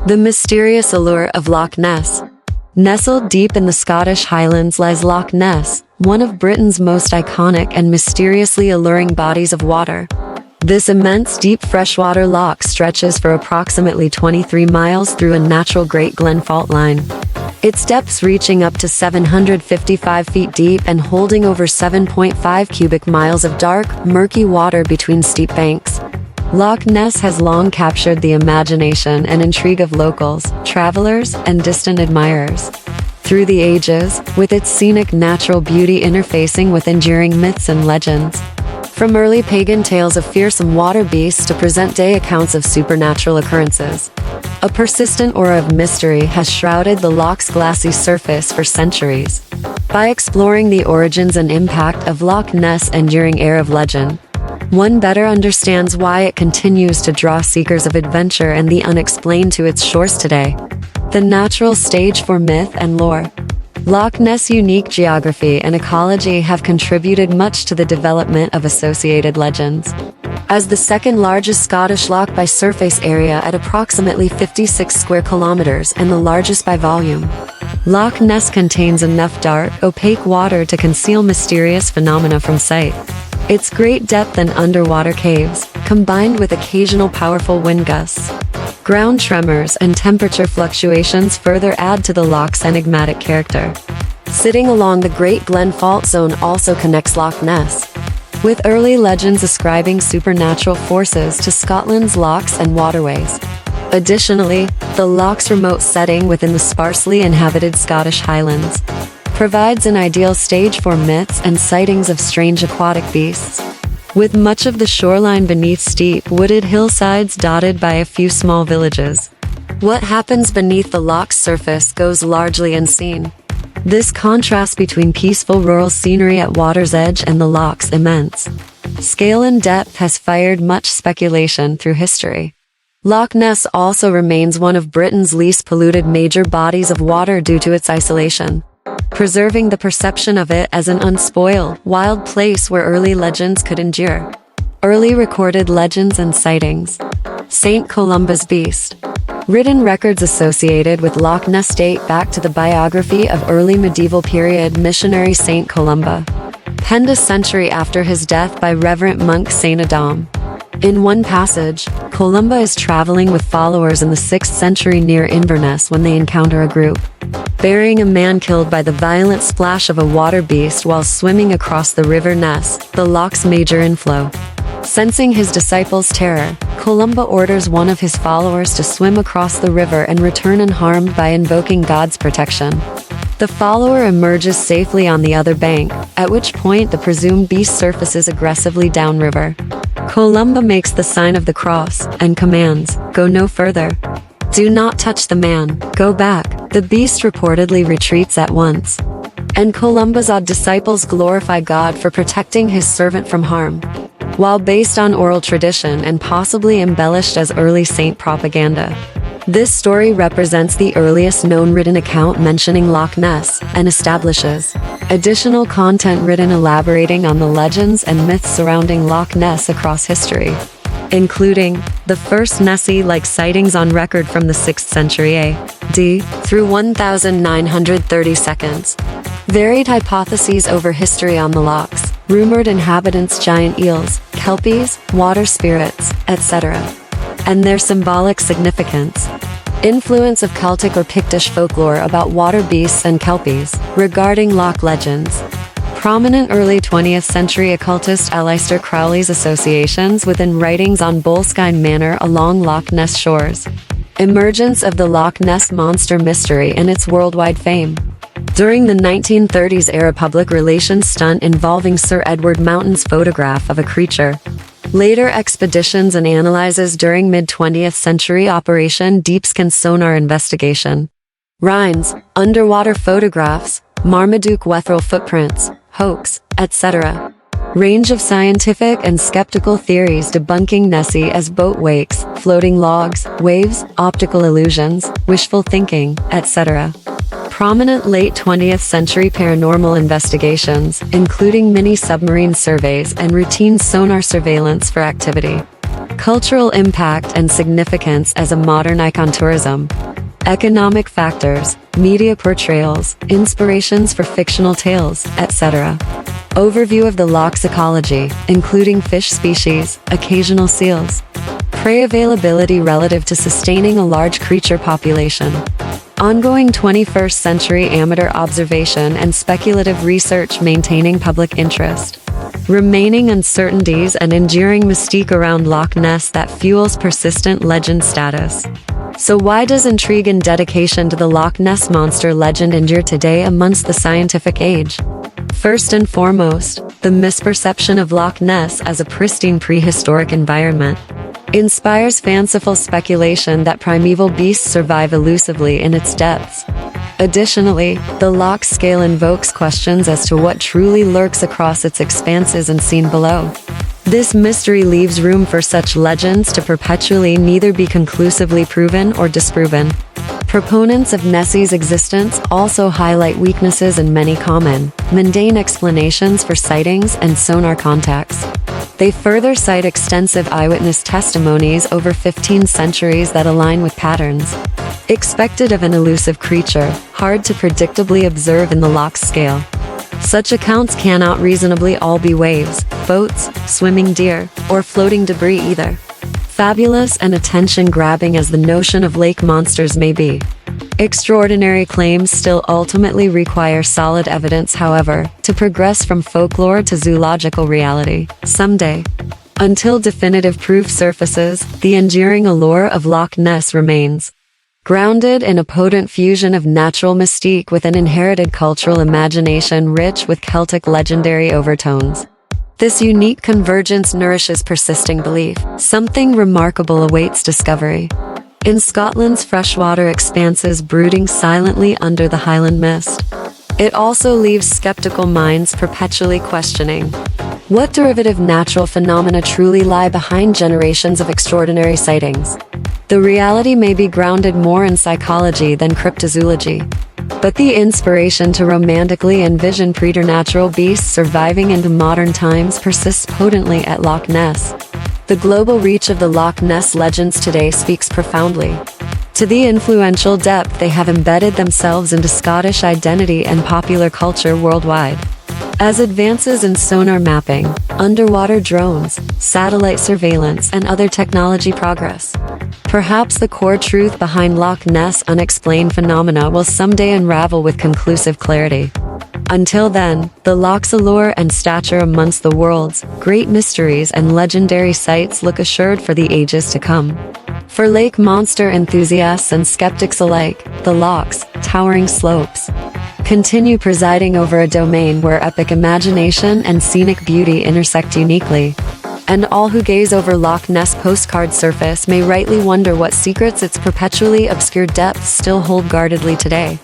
The mysterious allure of Loch Ness. Nestled deep in the Scottish Highlands lies Loch Ness, one of Britain's most iconic and mysteriously alluring bodies of water. This immense deep freshwater loch stretches for approximately 23 miles through a natural Great Glen fault line. Its depths reaching up to 755 feet deep and holding over 7.5 cubic miles of dark, murky water between steep banks. Loch Ness has long captured the imagination and intrigue of locals, travelers, and distant admirers. Through the ages, with its scenic natural beauty interfacing with enduring myths and legends. From early pagan tales of fearsome water beasts to present-day accounts of supernatural occurrences. A persistent aura of mystery has shrouded the loch's glassy surface for centuries. By exploring the origins and impact of Loch Ness' enduring air of legend, one better understands why it continues to draw seekers of adventure and the unexplained to its shores today. The natural stage for myth and lore. Loch Ness' unique geography and ecology have contributed much to the development of associated legends. As the second largest Scottish loch by surface area at approximately 56 square kilometers and the largest by volume, Loch Ness contains enough dark, opaque water to conceal mysterious phenomena from sight. Its great depth and underwater caves, combined with occasional powerful wind gusts, ground tremors, and temperature fluctuations further add to the loch's enigmatic character. Sitting along the Great Glen Fault Zone also connects Loch Ness, with early legends ascribing supernatural forces to Scotland's lochs and waterways. Additionally, the loch's remote setting within the sparsely inhabited Scottish Highlands provides an ideal stage for myths and sightings of strange aquatic beasts. With much of the shoreline beneath steep, wooded hillsides dotted by a few small villages, what happens beneath the loch's surface goes largely unseen. This contrast between peaceful rural scenery at water's edge and the loch's immense scale and depth has fired much speculation through history. Loch Ness also remains one of Britain's least polluted major bodies of water due to its isolation, preserving the perception of it as an unspoiled, wild place where early legends could endure. Early recorded legends and sightings. St. Columba's Beast. Written records associated with Loch Ness date back to the biography of early medieval period missionary St. Columba, penned a century after his death by Reverend monk St. Adam. In one passage, Columba is traveling with followers in the 6th century near Inverness when they encounter a group burying a man killed by the violent splash of a water beast while swimming across the River Ness, the loch's major inflow. Sensing his disciples' terror, Columba orders one of his followers to swim across the river and return unharmed by invoking God's protection. The follower emerges safely on the other bank, at which point the presumed beast surfaces aggressively downriver. Columba makes the sign of the cross and commands, "Go no further. Do not touch the man, go back." The beast reportedly retreats at once, and Columba's odd disciples glorify God for protecting his servant from harm. While based on oral tradition and possibly embellished as early saint propaganda, this story represents the earliest known written account mentioning Loch Ness and establishes additional content written elaborating on the legends and myths surrounding Loch Ness across history, including the first Nessie-like sightings on record from the 6th century A.D. through 1930 seconds. Varied hypotheses over history on the lochs, rumored inhabitants, giant eels, kelpies, water spirits, etc., and their symbolic significance. Influence of Celtic or Pictish folklore about water beasts and kelpies. Regarding loch legends, prominent early 20th century occultist Aleister Crowley's associations within writings on Boleskine Manor along Loch Ness shores. Emergence of the Loch Ness monster mystery and its worldwide fame. During the 1930s era public relations stunt involving Sir Edward Mountain's photograph of a creature. Later expeditions and analyses during mid-20th century Operation Deepskin sonar investigation. Rhines, underwater photographs, Marmaduke Wethrell footprints, hoax, etc. Range of scientific and skeptical theories debunking Nessie as boat wakes, floating logs, waves, optical illusions, wishful thinking, etc. Prominent late 20th century paranormal investigations, including mini submarine surveys and routine sonar surveillance for activity. Cultural impact and significance as a modern icon. Tourism. Economic factors, media portrayals, inspirations for fictional tales, etc. Overview of the loch's ecology, including fish species, occasional seals. Prey availability relative to sustaining a large creature population. Ongoing 21st century amateur observation and speculative research maintaining public interest. Remaining uncertainties and enduring mystique around Loch Ness that fuels persistent legend status. So why does intrigue and dedication to the Loch Ness monster legend endure today amongst the scientific age? First and foremost, the misperception of Loch Ness as a pristine prehistoric environment inspires fanciful speculation that primeval beasts survive elusively in its depths. Additionally, the loch's scale invokes questions as to what truly lurks across its expanses unseen below. This mystery leaves room for such legends to perpetually neither be conclusively proven or disproven. Proponents of Nessie's existence also highlight weaknesses in many common, mundane explanations for sightings and sonar contacts. They further cite extensive eyewitness testimonies over 15 centuries that align with patterns expected of an elusive creature, hard to predictably observe in the loch's scale. Such accounts cannot reasonably all be waves, boats, swimming deer, or floating debris either. Fabulous and attention-grabbing as the notion of lake monsters may be, extraordinary claims still ultimately require solid evidence, however, to progress from folklore to zoological reality. Someday. Until definitive proof surfaces, the enduring allure of Loch Ness remains. Grounded in a potent fusion of natural mystique with an inherited cultural imagination rich with Celtic legendary overtones. This unique convergence nourishes persisting belief. Something remarkable awaits discovery. In Scotland's freshwater expanses brooding silently under the Highland mist. It also leaves skeptical minds perpetually questioning what derivative natural phenomena truly lie behind generations of extraordinary sightings. The reality may be grounded more in psychology than cryptozoology, but the inspiration to romantically envision preternatural beasts surviving into modern times persists potently at Loch Ness. The global reach of the Loch Ness legends today speaks profoundly to the influential depth they have embedded themselves into Scottish identity and popular culture worldwide. As advances in sonar mapping, underwater drones, satellite surveillance, and other technology progress, perhaps the core truth behind Loch Ness' unexplained phenomena will someday unravel with conclusive clarity. Until then, the loch's allure and stature amongst the world's great mysteries and legendary sites look assured for the ages to come. For lake monster enthusiasts and skeptics alike, the loch's towering slopes continue presiding over a domain where epic imagination and scenic beauty intersect uniquely. And all who gaze over Loch Ness' postcard surface may rightly wonder what secrets its perpetually obscure depths still hold guardedly today.